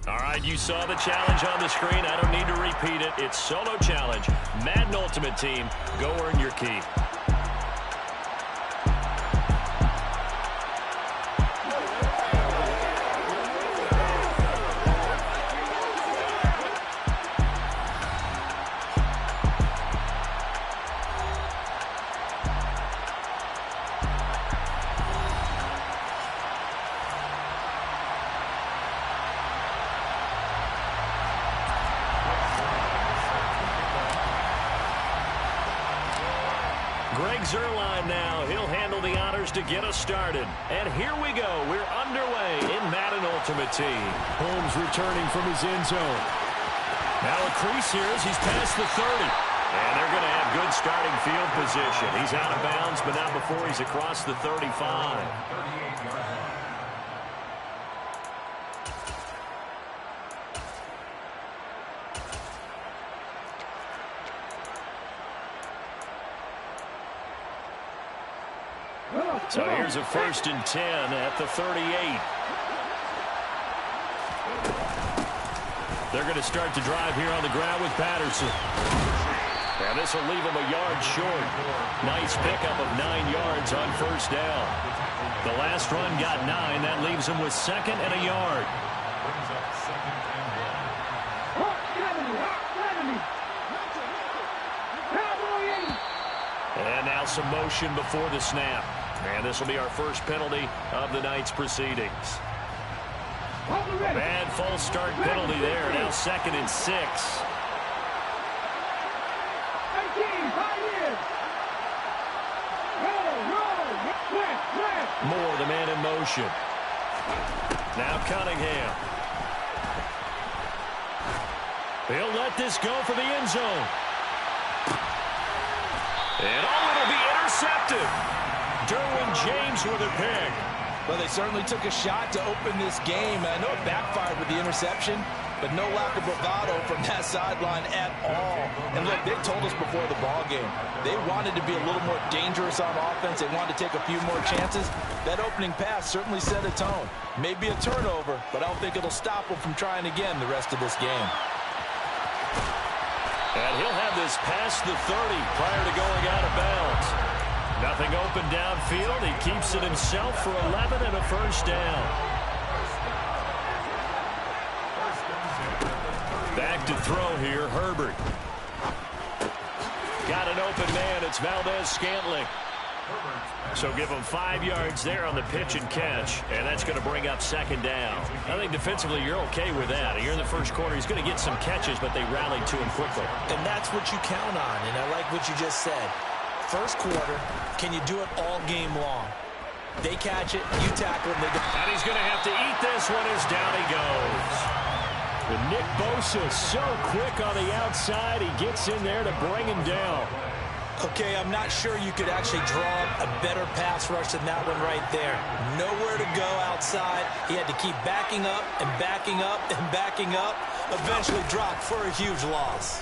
All right, you saw the challenge on the screen. I don't need to repeat it. It's solo challenge. Madden Ultimate Team, go earn your key. Greg Zuerlein now. He'll handle the honors to get us started. And here we go. We're underway in Madden Ultimate Team. Holmes returning from his end zone. Now a crease here as he's past the 30. And they're going to have good starting field position. He's out of bounds, but not before he's across the 35. So here's a 1st and 10 at the 38. They're going to start to drive here on the ground with Patterson. And this will leave him a yard short. Nice pickup of 9 yards on 1st down. The last run got 9. That leaves him with 2nd and a yard. And now some motion before the snap. And this will be our first penalty of the night's proceedings. Bad false start penalty there. Now 2nd and 6. Moore, the man in motion. Now Cunningham. He'll let this go for the end zone. And it'll be intercepted. Derwin James with a pick. Well, they certainly took a shot to open this game. I know it backfired with the interception, but no lack of bravado from that sideline at all. And look, they told us before the ball game, they wanted to be a little more dangerous on offense. They wanted to take a few more chances. That opening pass certainly set a tone. Maybe a turnover, but I don't think it'll stop them from trying again the rest of this game. And he'll have this past the 30 prior to going out of bounds. Nothing open downfield. He keeps it himself for 11 and a 1st down. Back to throw here, Herbert. Got an open man. It's Valdez-Scantling. So give him 5 yards there on the pitch and catch, and that's going to bring up 2nd down. I think defensively you're okay with that. Here in the first quarter, he's going to get some catches, but they rallied to him quickly. And that's what you count on, and I like what you just said. First quarter, can you do it all game long? They catch it, you tackle them. And he's going to have to eat this one as down he goes. And Nick Bosa so quick on the outside. He gets in there to bring him down. Okay, I'm not sure you could actually draw a better pass rush than that one right there. Nowhere to go outside. He had to keep backing up and backing up and backing up. Eventually dropped for a huge loss.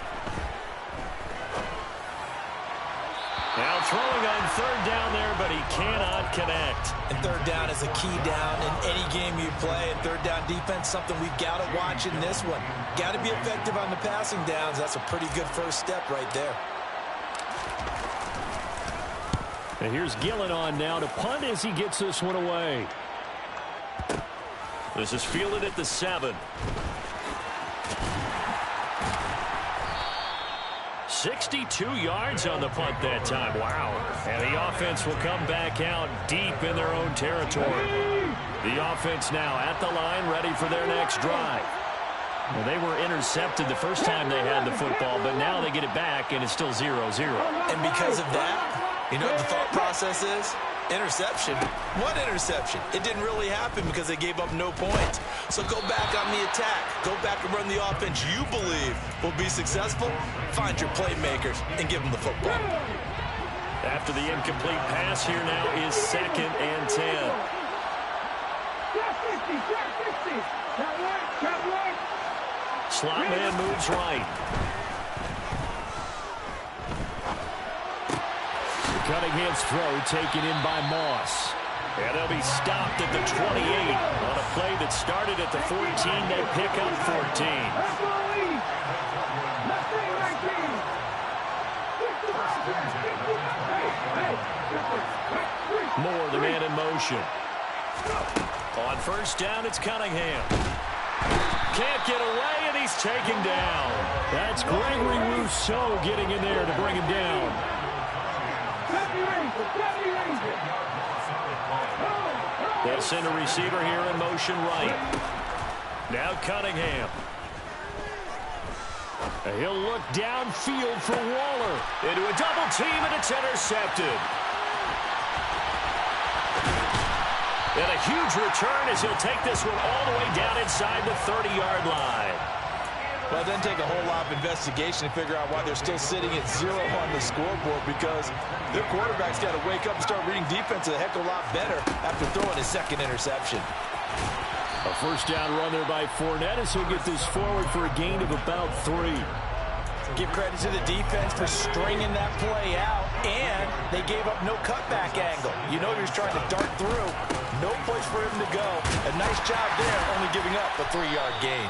Now throwing on 3rd down there, but he cannot connect. And 3rd down is a key down in any game you play. And 3rd down defense, something we've got to watch in this one. Got to be effective on the passing downs. That's a pretty good first step right there. And here's Gillen on now to punt as he gets this one away. This is fielded at the 7. 62 yards on the punt that time. Wow. And the offense will come back out deep in their own territory. The offense now at the line, ready for their next drive. Well, they were intercepted the first time they had the football, but now they get it back, and it's still 0-0. And because of that, you know what the thought process is? Interception. What interception? It didn't really happen because they gave up no points. So go back on the attack. Go back and run the offense you believe will be successful. Find your playmakers and give them the football. After the incomplete pass, here now is 2nd and 10. Slot man moves right. Cunningham's throw taken in by Moss. And they'll be stopped at the 28 on a play that started at the 14. They pick up 14. Moore, the man in motion. On first down, it's Cunningham. Can't get away, and he's taken down. That's Gregory Rousseau getting in there to bring him down. They'll send a receiver here in motion right. Now Cunningham. He'll look downfield for Waller. Into a double team, and it's intercepted. And a huge return as he'll take this one all the way down inside the 30-yard line. Well, it doesn't take a whole lot of investigation to figure out why they're still sitting at 0 on the scoreboard, because their quarterback's got to wake up and start reading defense a heck of a lot better after throwing his second interception. A first down run there by Fournette as he'll get this forward for a gain of about 3. Give credit to the defense for stringing that play out, and they gave up no cutback angle. You know he was trying to dart through. No place for him to go. A nice job there, only giving up a 3-yard gain.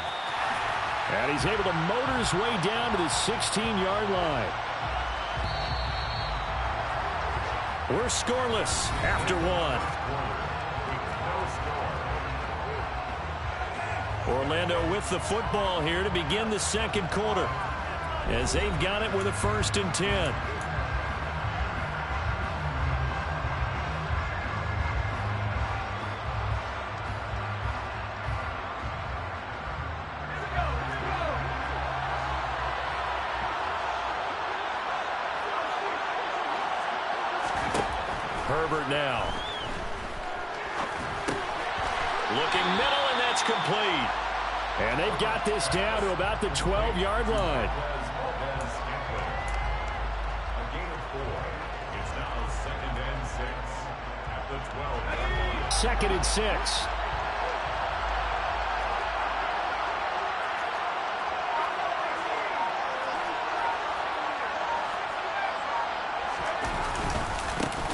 And he's able to motor his way down to the 16-yard line. We're scoreless after 1. Orlando with the football here to begin the second quarter, as they've got it with a 1st and 10. Herbert now. Looking middle, and that's complete. And they've got this down to about the 12-yard line. A gain of 4. It's now 2nd and 6 at the 12. 2nd and 6.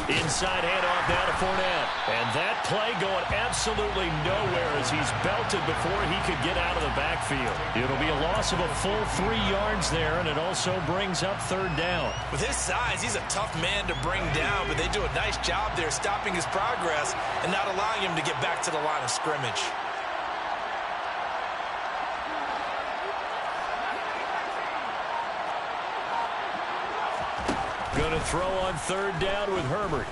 Inside handoff now to Fournette. And that play going absolutely nowhere as he's belted before he could get out of the backfield. It'll be a loss of a full 3 yards there, and it also brings up 3rd down. With his size, he's a tough man to bring down, but they do a nice job there stopping his progress and not allowing him to get back to the line of scrimmage. Going to throw on 3rd down with Herbert.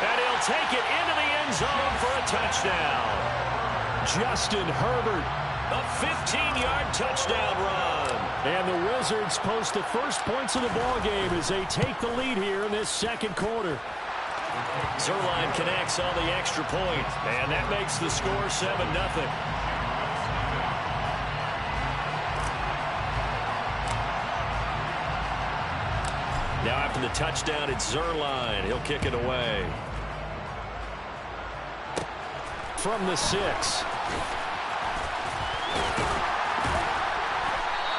And he'll take it into the end zone for a touchdown. Justin Herbert, a 15-yard touchdown run. And the Wizards post the first points of the ballgame as they take the lead here in this second quarter. Zuerlein connects on the extra point, and that makes the score 7-0. Now after the touchdown, it's Zuerlein. He'll kick it away. From the 6.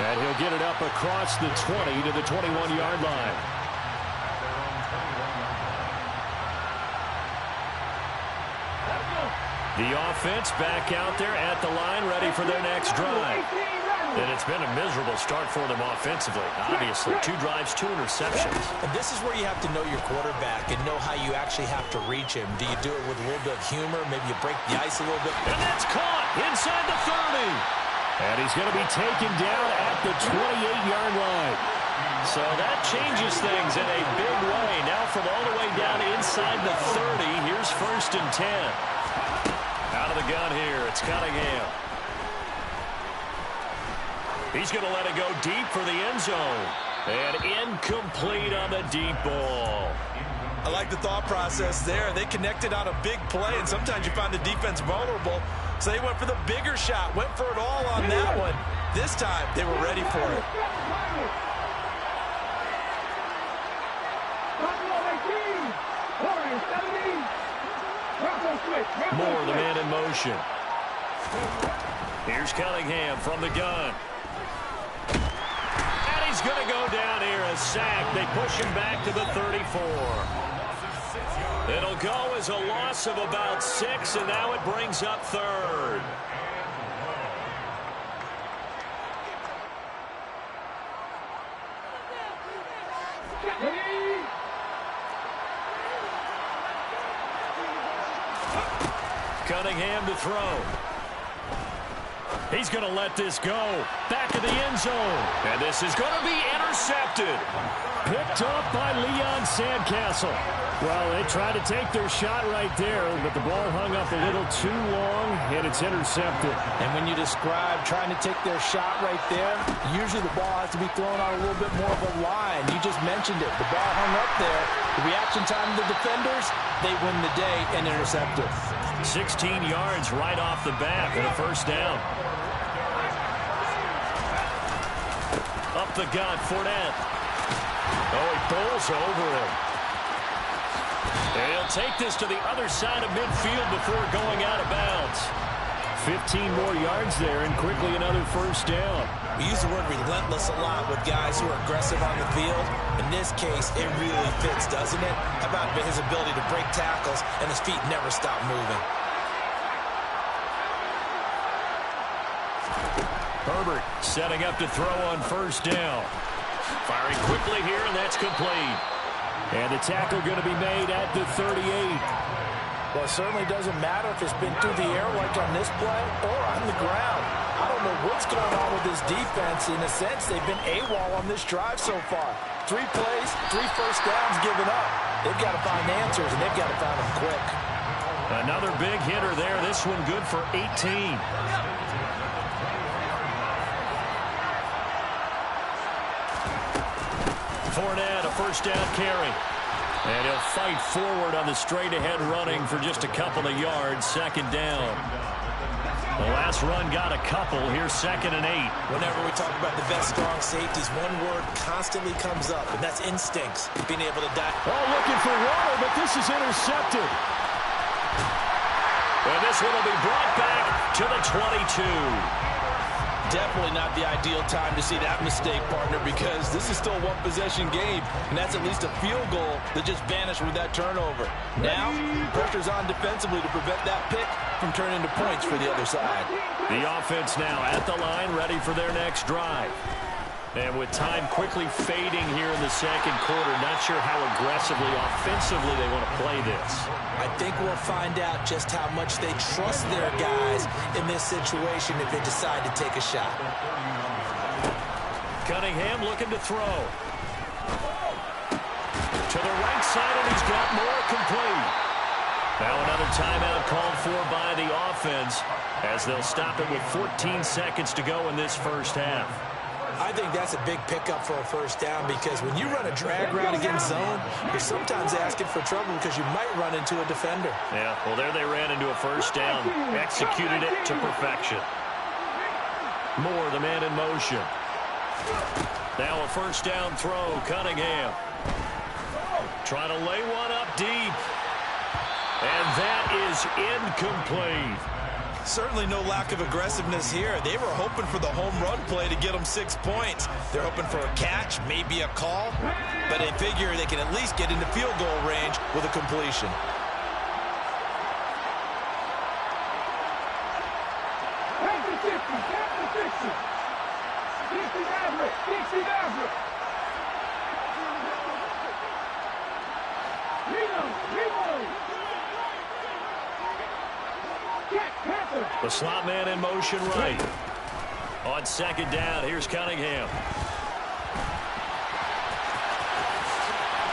And he'll get it up across the 20 to the 21-yard line. The offense back out there at the line, ready for their next drive. And it's been a miserable start for them offensively. Obviously, 2 drives, 2 interceptions. And this is where you have to know your quarterback and know how you actually have to reach him. Do you do it with a little bit of humor? Maybe you break the ice a little bit. And that's caught inside the 30. And he's going to be taken down at the 28-yard line. So that changes things in a big way. Now from all the way down inside the 30, here's 1st and 10. Out of the gun here, it's Cunningham. He's going to let it go deep for the end zone. And incomplete on the deep ball. I like the thought process there. They connected on a big play, and sometimes you find the defense vulnerable. So they went for the bigger shot, went for it all on that one. This time, they were ready for it. Moore, the man in motion. Here's Cunningham from the gun. And he's going to go down here, a sack. They push him back to the 34. It'll go as a loss of about 6, and now it brings up third. Cunningham to throw. He's going to let this go. Back of the end zone. And this is going to be intercepted. Picked off by Leon Sandcastle. Well, they tried to take their shot right there, but the ball hung up a little too long, and it's intercepted. And when you describe trying to take their shot right there, usually the ball has to be thrown out a little bit more of a line. You just mentioned it. The ball hung up there. The reaction time of the defenders, they win the day and intercept it. 16 yards right off the bat and a first down. Up the gut, Fournette. Oh, he bowls over him. And he'll take this to the other side of midfield before going out of bounds. 15 more yards there and quickly another first down. We use the word relentless a lot with guys who are aggressive on the field. In this case, it really fits, doesn't it? How about his ability to break tackles and his feet never stop moving? Herbert setting up to throw on first down. Firing quickly here, and that's complete. And the tackle going to be made at the 38. Well, it certainly doesn't matter if it's been through the air like on this play or on the ground. I don't know what's going on with this defense. In a sense, they've been AWOL on this drive so far. 3 plays, 3 first downs given up. They've got to find answers, and they've got to find them quick. Another big hitter there. This one good for 18. Fournette, a first down carry. And he'll fight forward on the straight-ahead running for just a couple of yards. Second down. The last run got a couple. Here's 2nd and 8. Whenever we talk about the best strong safeties, one word constantly comes up, and that's instincts. Being able to dive. Oh, looking for water, but this is intercepted. And this one will be brought back to the 22. Definitely not the ideal time to see that mistake, partner, because this is still a one-possession game, and that's at least a field goal that just vanished with that turnover. Now, pressure's on defensively to prevent that pick from turning into points for the other side. The offense now at the line, ready for their next drive. And with time quickly fading here in the second quarter, not sure how aggressively, offensively they want to play this. I think we'll find out just how much they trust their guys in this situation if they decide to take a shot. Cunningham looking to throw. To the right side, and he's got more complete. Now another timeout called for by the offense as they'll stop it with 14 seconds to go in this first half. I think that's a big pickup for a first down because when you run a drag route against zone, you're sometimes asking for trouble because you might run into a defender. Yeah, well, there they ran into a first down. Executed it to perfection. Moore, the man in motion. Now a first down throw, Cunningham. Trying to lay one up deep. And that is incomplete. Certainly no lack of aggressiveness here. They were hoping for the home run play to get them 6 points. They're hoping for a catch, maybe a call, but they figure they can at least get into field goal range with a completion. The slot man in motion right. On second down, here's Cunningham.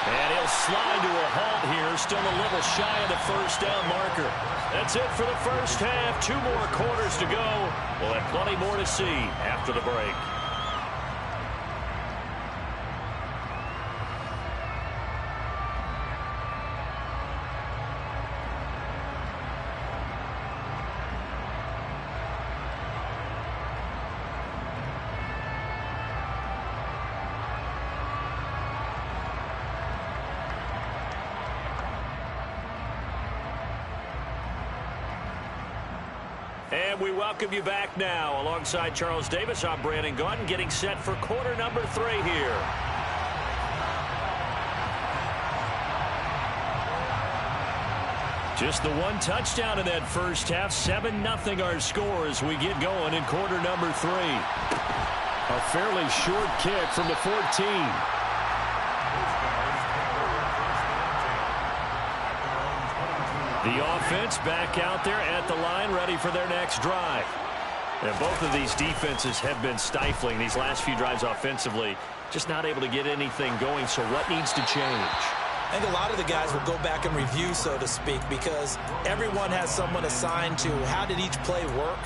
And he'll slide to a halt here, still a little shy of the first down marker. That's it for the first half. 2 more quarters to go. We'll have plenty more to see after the break. And we welcome you back now. Alongside Charles Davis, I'm Brandon Gaudin, getting set for quarter number 3 here. Just the one touchdown in that first half. 7-0 our score as we get going in quarter number 3. A fairly short kick from the 14. The offense back out there at the line, ready for their next drive. And both of these defenses have been stifling these last few drives offensively. Just not able to get anything going, so what needs to change? I think a lot of the guys will go back and review, so to speak, because everyone has someone assigned to how did each play work.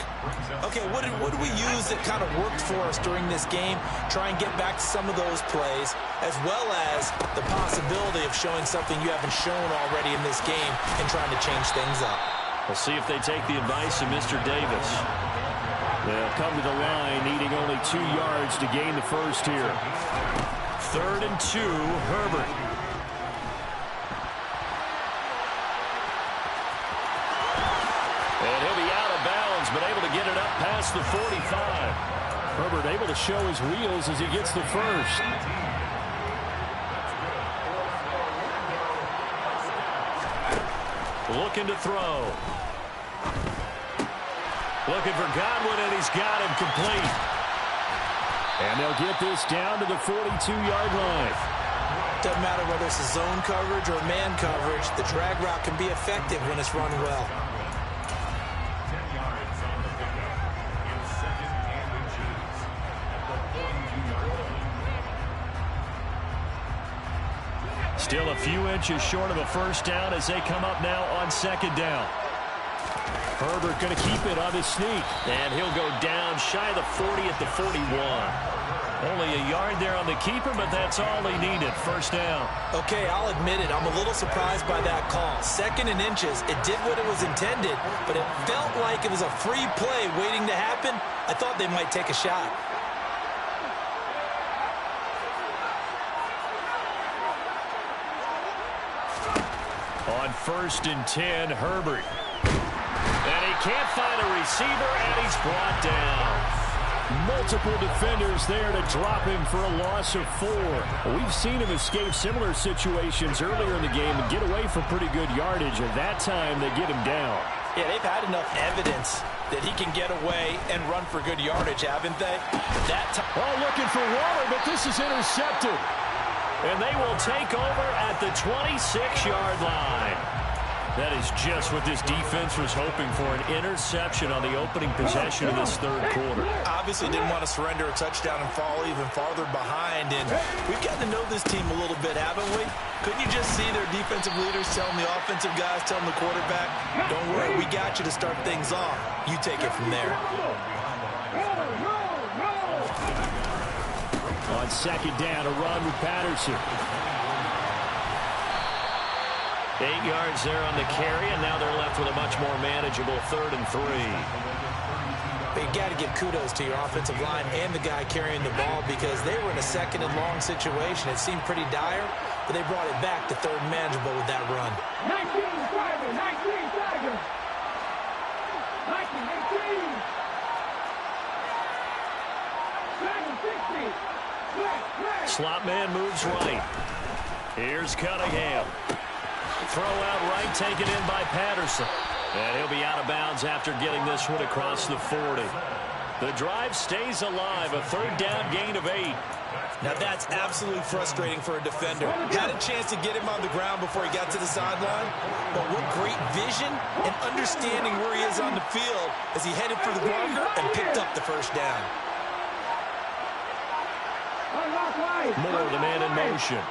Okay, what did we use that kind of worked for us during this game? Try and get back to some of those plays, as well as the possibility of showing something you haven't shown already in this game and trying to change things up. We'll see if they take the advice of Mr. Davis. They'll come to the line, needing only 2 yards to gain the first here. 3rd and 2, Herbert. And he'll be out of bounds, but able to get it up past the 45. Herbert able to show his wheels as he gets the first. Looking to throw. Looking for Godwin, and he's got him complete. And they'll get this down to the 42-yard line. Doesn't matter whether it's a zone coverage or man coverage, the drag route can be effective when it's run well. 10 yards on the pickup. In 2nd and inches at the 42-yard line. Still a few inches short of a first down as they come up now on 2nd down. Herbert going to keep it on his sneak. And he'll go down shy of the 40 at the 41. Only a yard there on the keeper, but that's all he needed. First down. Okay, I'll admit it. I'm a little surprised by that call. 2nd and inches. It did what it was intended, but it felt like it was a free play waiting to happen. I thought they might take a shot. On 1st and 10, Herbert. And he can't find a receiver, and he's brought down. Multiple defenders there to drop him for a loss of 4. We've seen him escape similar situations earlier in the game and get away from pretty good yardage. At that time, they get him down. Yeah, they've had enough evidence that he can get away and run for good yardage, haven't they? Looking for Waller, but this is intercepted. And they will take over at the 26-yard line. That is just what this defense was hoping for, an interception on the opening possession of this 3rd quarter. Obviously didn't want to surrender a touchdown and fall even farther behind, and we've gotten to know this team a little bit, haven't we? Couldn't you just see their defensive leaders telling the offensive guys, telling the quarterback, don't worry, we got you to start things off. You take it from there. On 2nd down, a run with Patterson. 8 yards there on the carry, and now they're left with a much more manageable 3rd and 3. But you got to give kudos to your offensive line and the guy carrying the ball because they were in a 2nd and long situation. It seemed pretty dire, but they brought it back to 3rd and manageable with that run. 19 Tigers! 19 Tigers! 1918! Slot man moves right. Here's Cunningham. Throw out right, taken in by Patterson. And he'll be out of bounds after getting this one across the 40. The drive stays alive, a 3rd down gain of 8. Now that's absolutely frustrating for a defender. Had a chance to get him on the ground before he got to the sideline, but what great vision and understanding where he is on the field as he headed for the bunker and picked up the first down. Moore, the man in motion.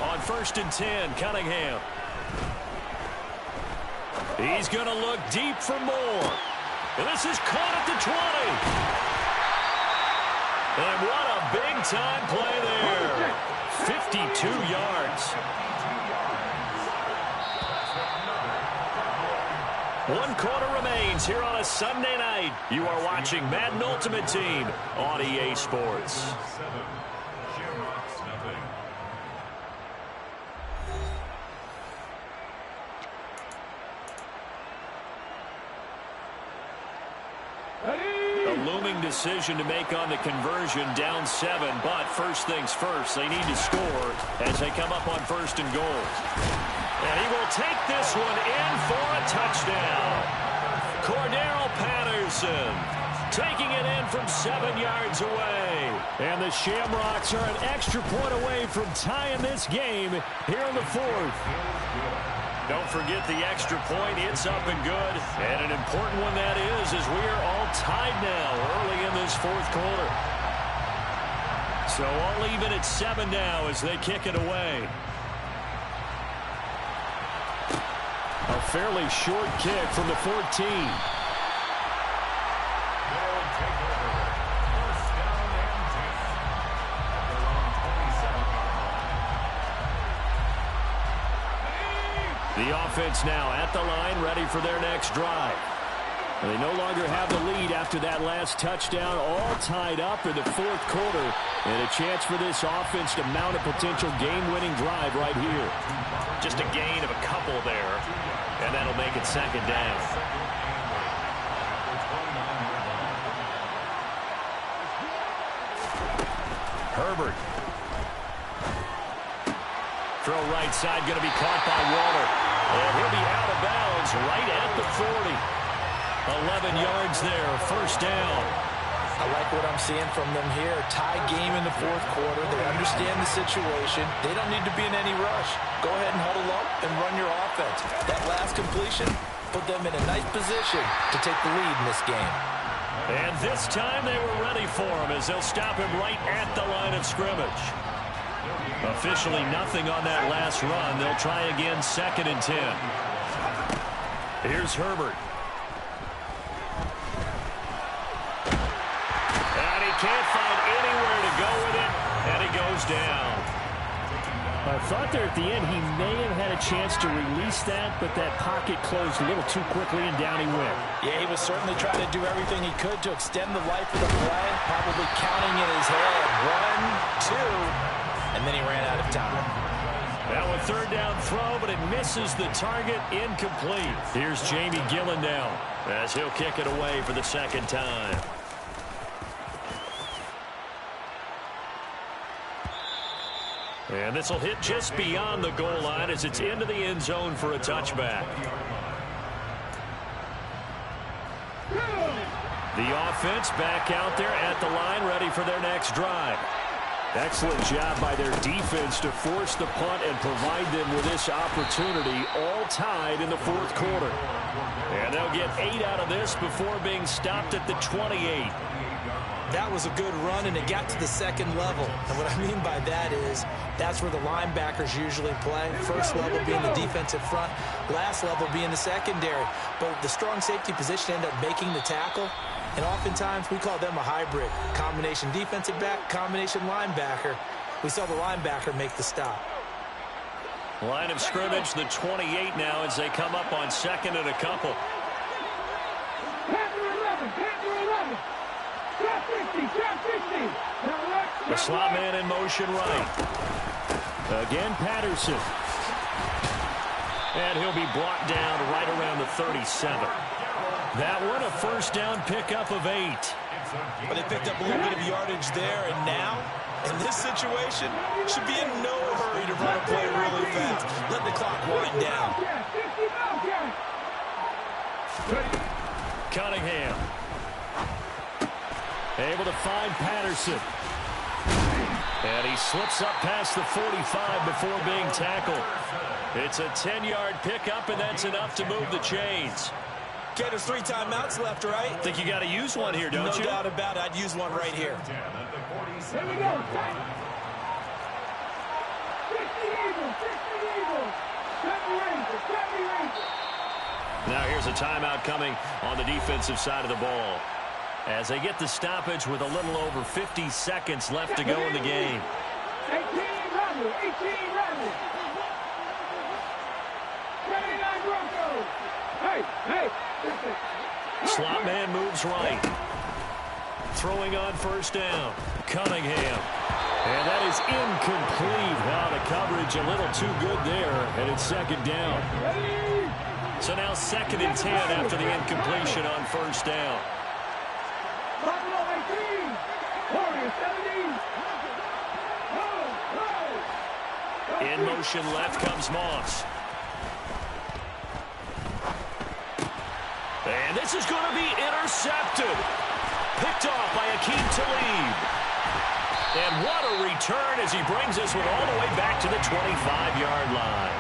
On 1st and 10, Cunningham. He's going to look deep for Moore. And this is caught at the 20. And what a big-time play there. 52 yards. 1 quarter remains here on a Sunday night. You are watching Madden Ultimate Team on EA Sports. 7, Shamrocks nothing. decision to make on the conversion, down 7. But first things first, they need to score as they come up on 1st and goal. And he will take this one in for a touchdown. Cordero Patterson taking it in from 7 yards away. And the Shamrocks are an extra point away from tying this game here in the 4th. Don't forget the extra point. It's up and good. And an important one that is, as we are all tied now early in this 4th quarter. So all even at 7 now as they kick it away. A fairly short kick from the 14. The offense now at the line, ready for their next drive. They no longer have the lead after that last touchdown, all tied up in the 4th quarter. And a chance for this offense to mount a potential game-winning drive right here. Just a gain of a couple there, and that'll make it 2nd down. Herbert. Throw right side, going to be caught by Waller. And he'll be out of bounds right at the 40. 11 yards there, 1st down. I like what I'm seeing from them here. Tie game in the 4th quarter. They understand the situation. They don't need to be in any rush. Go ahead and huddle up and run your offense. That last completion put them in a nice position to take the lead in this game. And this time they were ready for him as they'll stop him right at the line of scrimmage. Officially nothing on that last run. They'll try again 2nd and 10. Here's Herbert. And he can't find anywhere to go with it, and he goes down. I thought there at the end he may have had a chance to release that, but that pocket closed a little too quickly, and down he went. Yeah, he was certainly trying to do everything he could to extend the life of the play, probably counting in his head. 1, 2, and then he ran out of time. Now a 3rd down throw, but it misses the target, incomplete. Here's Jamie Gillen now as he'll kick it away for the 2nd time. And this will hit just beyond the goal line as it's into the end zone for a touchback. The offense back out there at the line, ready for their next drive. Excellent job by their defense to force the punt and provide them with this opportunity, all tied in the 4th quarter. And they'll get 8 out of this before being stopped at the 28. That was a good run, and it got to the 2nd level. And what I mean by that is that's where the linebackers usually play. First level being the defensive front, last level being the secondary. But the strong safety position ended up making the tackle. And oftentimes we call them a hybrid. Combination defensive back, combination linebacker. We saw the linebacker make the stop. Line of scrimmage, the 28 now as they come up on 2nd and a couple. The slot man in motion right. Again, Patterson. And he'll be brought down right around the 37. That one a 1st down pickup of 8. But they picked up a little bit of yardage there, and now, in this situation, should be in no hurry to run a play really fast. Let the clock wind down. Cunningham. Able to find Patterson. And he slips up past the 45 before being tackled. It's a 10-yard pickup, and that's enough to move the chains. Okay, there's 3 timeouts left, right? Think you got to use one here, don't you? No doubt about it. I'd use one right here. Here we go. 60 Eagles. Now here's a timeout coming on the defensive side of the ball, as they get the stoppage with a little over 50 seconds left to go in the game. 18 Rebels. 18 Rebels. 79 Broncos. Hey. Slot man moves right. Throwing on 1st down. Cunningham. And that is incomplete. Wow, the coverage a little too good there, and it's 2nd down. So now 2nd and 10 after the incompletion on 1st down. Buffalo 18. motion. Left comes Moss. And this is going to be intercepted. Picked off by Akeem Talib. And what a return as he brings this one all the way back to the 25-yard line.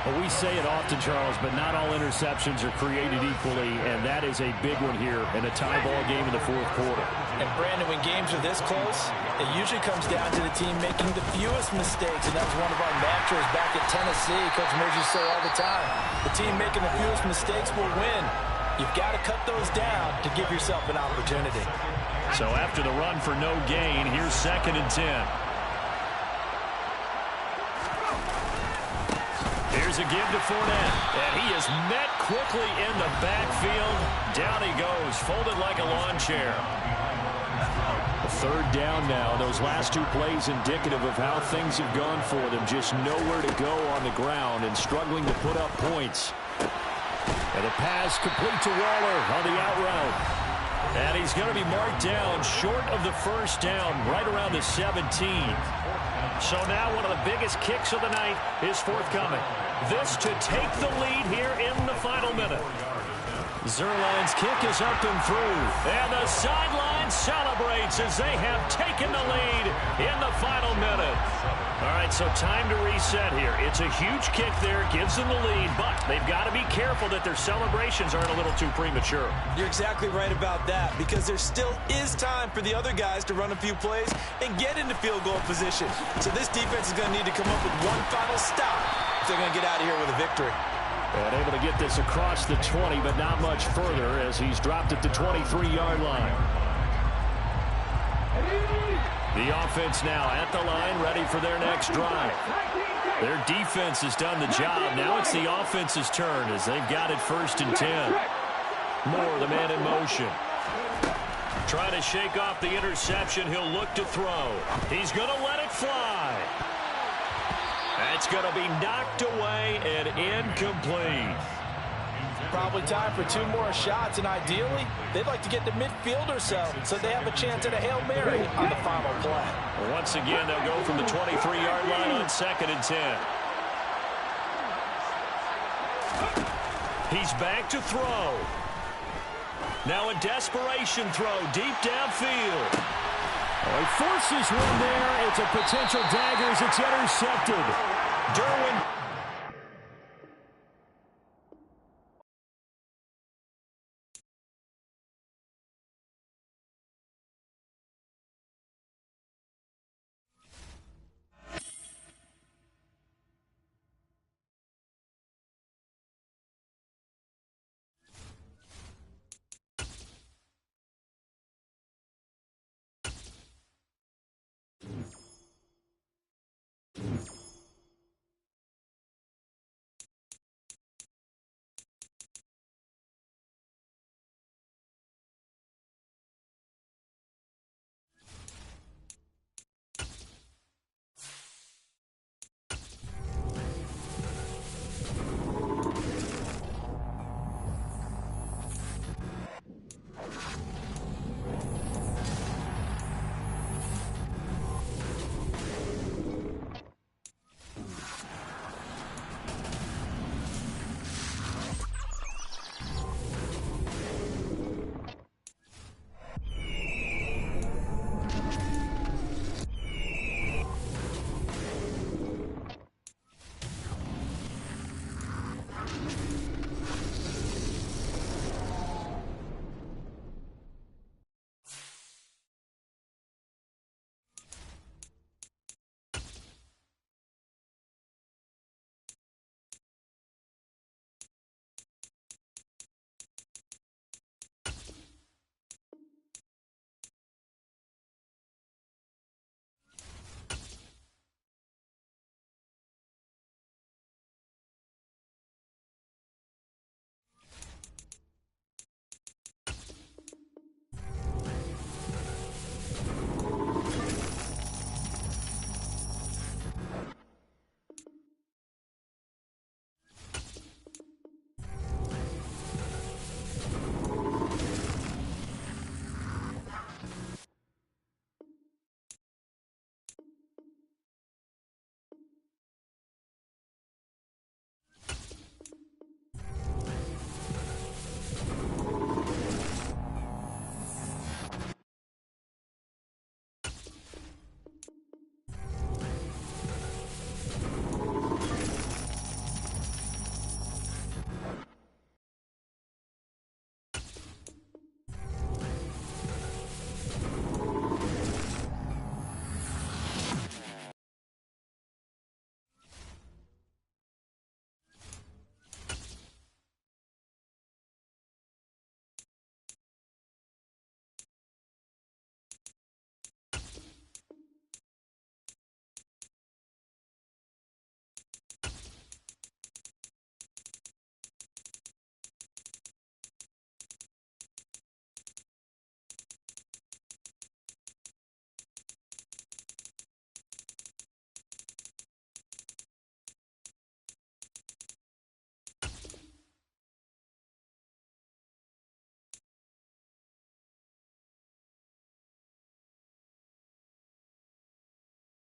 Well, we say it often, Charles, but not all interceptions are created equally, and that is a big one here in a tie ball game in the fourth quarter. And, Brandon, when games are this close, it usually comes down to the team making the fewest mistakes, and that was one of our mantras back at Tennessee. Coach Murphy say all the time, the team making the fewest mistakes will win. You've got to cut those down to give yourself an opportunity. So after the run for no gain, here's 2nd and 10. Here's a give to Fournette, and he is met quickly in the backfield. Down he goes, folded like a lawn chair. Third down now. Those last two plays indicative of how things have gone for them. Just nowhere to go on the ground and struggling to put up points. And a pass complete to Waller on the out route. And he's going to be marked down short of the first down, right around the 17. So now one of the biggest kicks of the night is forthcoming. This to take the lead here in the final minute. Zuerlein's kick is up and through. And the sideline celebrates as they have taken the lead in the final minute. All right, so time to reset here. It's a huge kick there, gives them the lead, but they've got to be careful that their celebrations aren't a little too premature. You're exactly right about that, because there still is time for the other guys to run a few plays and get into field goal position. So this defense is going to need to come up with one final stop if they're going to get out of here with a victory. And able to get this across the 20, but not much further as he's dropped at the 23-yard line. The offense now at the line, ready for their next drive. Their defense has done the job. Now it's the offense's turn as they've got it 1st and 10. Moore, the man in motion. Trying to shake off the interception. He'll look to throw. He's going to let it fly. That's going to be knocked away and incomplete. Probably time for 2 more shots, and ideally, they'd like to get to midfield or so they have a chance at a Hail Mary on the final play. Once again, they'll go from the 23-yard line on 2nd and 10. He's back to throw. Now a desperation throw deep downfield. Oh, he forces one there. It's a potential dagger as it's intercepted. Derwin